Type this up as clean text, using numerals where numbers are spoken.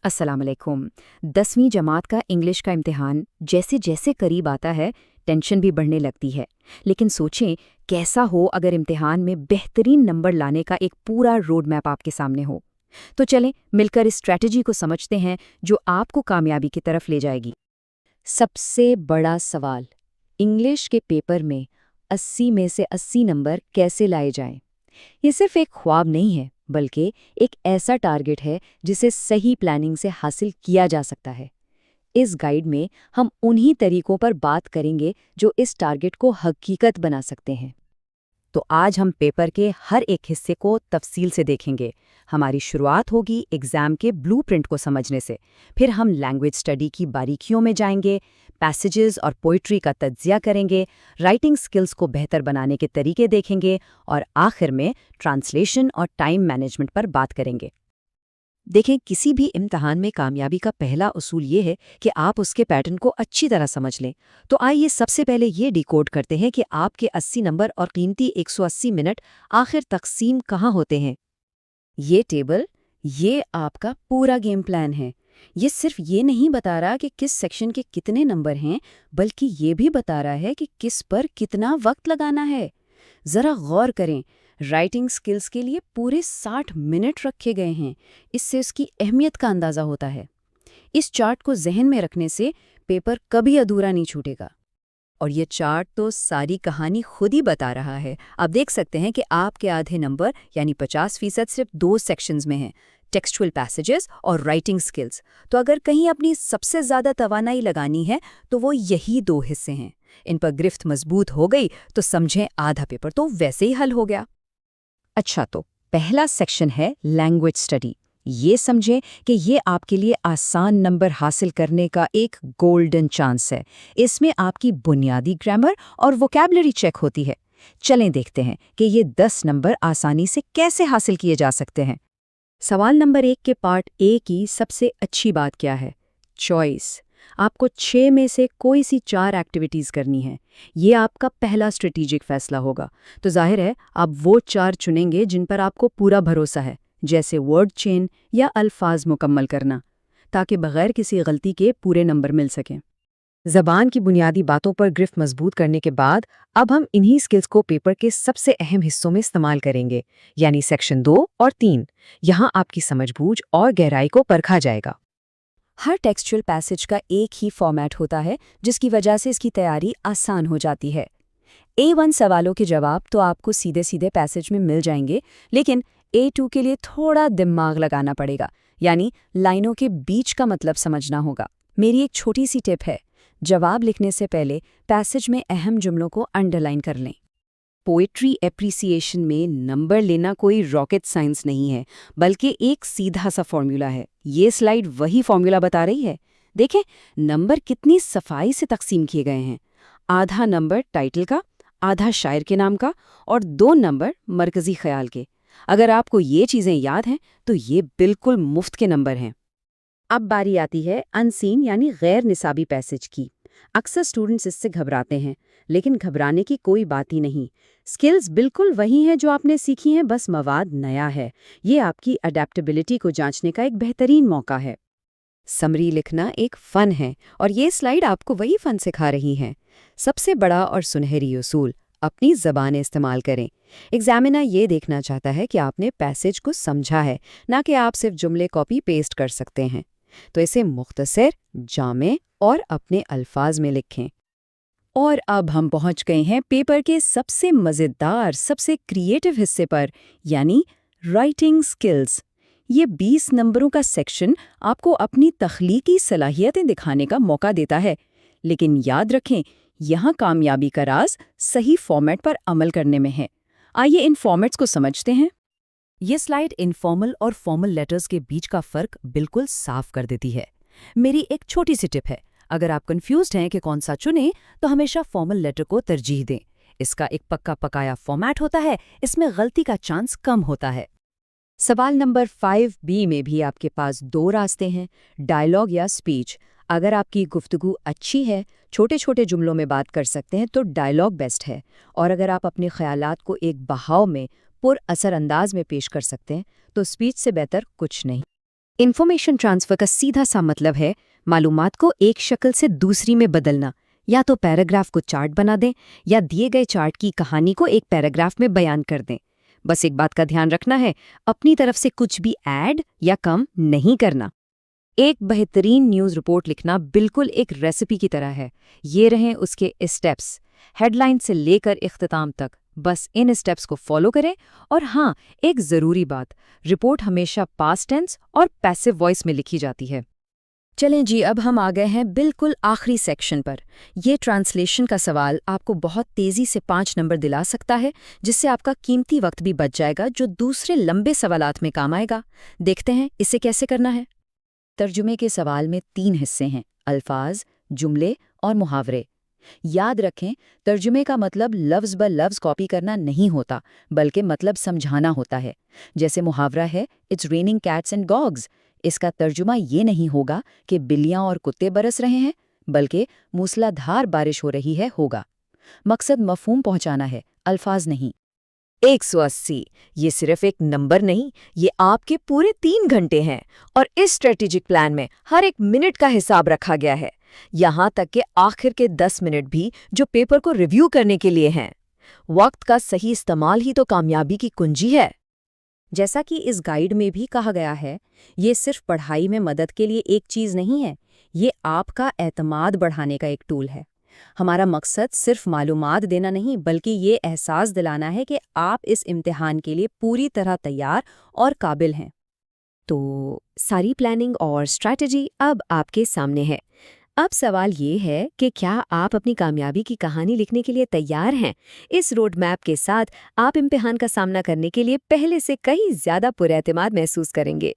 अस्सलाम वालेकुम। 10वीं जमात का इंग्लिश का इम्तिहान जैसे जैसे करीब आता है टेंशन भी बढ़ने लगती है। लेकिन सोचें कैसा हो अगर इम्तिहान में बेहतरीन नंबर लाने का एक पूरा रोड मैप आपके सामने हो। तो चलें मिलकर इस स्ट्रैटेजी को समझते हैं जो आपको कामयाबी की तरफ ले जाएगी। सबसे बड़ा सवाल, इंग्लिश के पेपर में 80 में से 80 नंबर कैसे लाए जाएं? ये सिर्फ एक ख्वाब नहीं है बल्कि एक ऐसा टारगेट है जिसे सही प्लानिंग से हासिल किया जा सकता है। इस गाइड में हम उन्हीं तरीकों पर बात करेंगे जो इस टारगेट को हकीकत बना सकते हैं। तो आज हम पेपर के हर एक हिस्से को तफसील से देखेंगे। हमारी शुरुआत होगी एग्जाम के ब्लूप्रिंट को समझने से, फिर हम लैंग्वेज स्टडी की बारीकियों में जाएंगे, पैसेजेस और पोइट्री का तज्जिया करेंगे, राइटिंग स्किल्स को बेहतर बनाने के तरीके देखेंगे और आखिर में ट्रांसलेशन और टाइम मैनेजमेंट पर बात करेंगे। देखें, किसी भी इम्तिहान में कामयाबी का पहला उसूल ये है कि आप उसके पैटर्न को अच्छी तरह समझ लें। तो आइए सबसे पहले ये डिकोड करते हैं कि आपके 80 नंबर और कीमती 180 मिनट आखिर तकसीम कहाँ होते हैं। ये टेबल, ये आपका पूरा गेम प्लान है। ये सिर्फ ये नहीं बता रहा कि किस सेक्शन के कितने नंबर हैं, बल्कि ये भी बता रहा है कि किस पर कितना वक्त लगाना है। ज़रा गौर करें, राइटिंग स्किल्स के लिए पूरे 60 मिनट रखे गए हैं। इससे उसकी अहमियत का अंदाज़ा होता है। इस चार्ट को जहन में रखने से पेपर कभी अधूरा नहीं छूटेगा। और ये चार्ट तो सारी कहानी खुद ही बता रहा है। आप देख सकते हैं कि आपके आधे नंबर यानी 50% सिर्फ 2 सेक्शंस में हैं, टेक्सचुअल पैसेजेस और राइटिंग स्किल्स। तो अगर कहीं अपनी सबसे ज़्यादा तवानाई लगानी है तो वो यही 2 हिस्से हैं। इन पर गिरफ्त मजबूत हो गई तो समझें आधा पेपर तो वैसे ही हल हो गया। अच्छा, तो पहला सेक्शन है लैंग्वेज स्टडी। ये समझें कि ये आपके लिए आसान नंबर हासिल करने का एक गोल्डन चांस है। इसमें आपकी बुनियादी ग्रामर और वोकैबुलरी चेक होती है। चलें देखते हैं कि ये 10 नंबर आसानी से कैसे हासिल किए जा सकते हैं। सवाल नंबर 1 के पार्ट ए की सबसे अच्छी बात क्या है? चॉइस। आपको 6 में से कोई सी 4 एक्टिविटीज़ करनी है। ये आपका पहला स्ट्रेटेजिक फैसला होगा। तो जाहिर है आप वो 4 चुनेंगे जिन पर आपको पूरा भरोसा है, जैसे वर्ड चेन या अल्फाज मुकम्मल करना, ताकि बगैर किसी गलती के पूरे नंबर मिल सकें। ज़बान की बुनियादी बातों पर गिरफ्त मजबूत करने के बाद अब हम इन्हीं स्किल्स को पेपर के सबसे अहम हिस्सों में इस्तेमाल करेंगे, यानी सेक्शन 2 और 3। यहाँ आपकी समझबूझ और गहराई को परखा जाएगा। हर टेक्सचुअल पैसेज का एक ही फॉर्मेट होता है, जिसकी वजह से इसकी तैयारी आसान हो जाती है। A1 सवालों के जवाब तो आपको सीधे सीधे पैसेज में मिल जाएंगे, लेकिन A2 के लिए थोड़ा दिमाग लगाना पड़ेगा, यानी लाइनों के बीच का मतलब समझना होगा। मेरी एक छोटी सी टिप है, जवाब लिखने से पहले पैसेज में अहम जुमलों को अंडरलाइन कर लें। पोएट्री एप्रिसिएशन में नंबर लेना कोई रॉकेट साइंस नहीं है, बल्कि एक सीधा सा फॉर्मूला है। ये स्लाइड वही फॉर्मूला बता रही है। देखें, नंबर कितनी सफाई से तकसीम किए गए हैं। आधा नंबर टाइटल का, आधा शायर के नाम का और 2 नंबर मरकजी ख्याल के। अगर आपको ये चीज़ें याद हैं तो ये बिल्कुल मुफ्त के नंबर हैं। अब बारी आती है अनसीन यानी गैर निसाबी पैसेज की। अक्सर स्टूडेंट्स इससे घबराते हैं, लेकिन घबराने की कोई बात ही नहीं। स्किल्स बिल्कुल वही हैं जो आपने सीखी हैं, बस मवाद नया है। ये आपकी अडेप्टेबिलिटी को जांचने का एक बेहतरीन मौका है। समरी लिखना एक फ़न है और ये स्लाइड आपको वही फ़न सिखा रही है। सबसे बड़ा और सुनहरी उसूल, अपनी ज़बान इस्तेमाल करें। एग्जामिनर ये देखना चाहता है कि आपने पैसेज को समझा है, ना कि आप सिर्फ जुमले कॉपी पेस्ट कर सकते हैं। तो इसे मुख्तसर, जामे और अपने अल्फाज में लिखें। और अब हम पहुंच गए हैं पेपर के सबसे मज़ेदार, सबसे क्रिएटिव हिस्से पर, यानी राइटिंग स्किल्स। ये 20 नंबरों का सेक्शन आपको अपनी तख्लीकी सलाहियतें दिखाने का मौका देता है। लेकिन याद रखें, यहाँ कामयाबी का राज सही फॉर्मेट पर अमल करने में है। आइए इन फॉर्मेट्स को समझते हैं। ये स्लाइड इनफॉर्मल और फॉर्मल लेटर्स के बीच का फ़र्क बिल्कुल साफ कर देती है। मेरी एक छोटी सी टिप है, अगर आप कंफ्यूज्ड हैं कि कौन सा चुनें, तो हमेशा फॉर्मल लेटर को तरजीह दें। इसका एक पक्का पकाया फॉर्मेट होता है, इसमें गलती का चांस कम होता है। सवाल नंबर 5B में भी आपके पास 2 रास्ते हैं, डायलॉग या स्पीच। अगर आपकी गुफ्तगू अच्छी है, छोटे छोटे जुमलों में बात कर सकते हैं, तो डायलॉग बेस्ट है। और अगर आप अपने ख्यालात को एक बहाव में पुर असर अंदाज में पेश कर सकते हैं, तो स्पीच से बेहतर कुछ नहीं। इंफॉर्मेशन ट्रांसफर का सीधा सा मतलब है मालूमात को एक शक्ल से दूसरी में बदलना। या तो पैराग्राफ को चार्ट बना दें या दिए गए चार्ट की कहानी को एक पैराग्राफ में बयान कर दें। बस एक बात का ध्यान रखना है, अपनी तरफ से कुछ भी ऐड या कम नहीं करना। एक बेहतरीन न्यूज़ रिपोर्ट लिखना बिल्कुल एक रेसिपी की तरह है। ये रहे उसके स्टेप्स, हेडलाइन से लेकर इख्तिताम तक। बस इन स्टेप्स को फॉलो करें। और हाँ, एक ज़रूरी बात, रिपोर्ट हमेशा पास्ट टेंस और पैसिव वॉइस में लिखी जाती है। चलें जी, अब हम आ गए हैं बिल्कुल आखिरी सेक्शन पर। ये ट्रांसलेशन का सवाल आपको बहुत तेज़ी से 5 नंबर दिला सकता है, जिससे आपका कीमती वक्त भी बच जाएगा, जो दूसरे लंबे सवालात में काम आएगा। देखते हैं इसे कैसे करना है। तर्जुमे के सवाल में 3 हिस्से हैं: अल्फाज, जुमले और मुहावरे। याद रखें, तर्जुमे का मतलब लफ्ज़ ब लफ्ज़ कॉपी करना नहीं होता, बल्कि मतलब समझाना होता है। जैसे मुहावरा है, it's raining cats and dogs. इसका तर्जुमा ये नहीं होगा कि बिल्लियां और कुत्ते बरस रहे हैं, बल्कि मूसलाधार बारिश हो रही है होगा। मकसद मफहूम पहुंचाना है, अल्फाज नहीं। 180 ये सिर्फ एक नंबर नहीं, ये आपके पूरे 3 घंटे हैं। और इस स्ट्रेटेजिक प्लान में हर एक मिनट का हिसाब रखा गया है, यहाँ तक कि आखिर के 10 मिनट भी, जो पेपर को रिव्यू करने के लिए हैं। वक्त का सही इस्तेमाल ही तो कामयाबी की कुंजी है। जैसा कि इस गाइड में भी कहा गया है, ये सिर्फ पढ़ाई में मदद के लिए एक चीज़ नहीं है, ये आपका एतमाद बढ़ाने का एक टूल है। हमारा मकसद सिर्फ मालूमात देना नहीं, बल्कि ये एहसास दिलाना है कि आप इस इम्तिहान के लिए पूरी तरह तैयार और काबिल हैं। तो सारी प्लानिंग और स्ट्रैटेजी अब आपके सामने है। अब सवाल ये है कि क्या आप अपनी कामयाबी की कहानी लिखने के लिए तैयार हैं? इस रोड मैप के साथ आप इम्तिहान का सामना करने के लिए पहले से कहीं ज़्यादा पुरएतमाद महसूस करेंगे।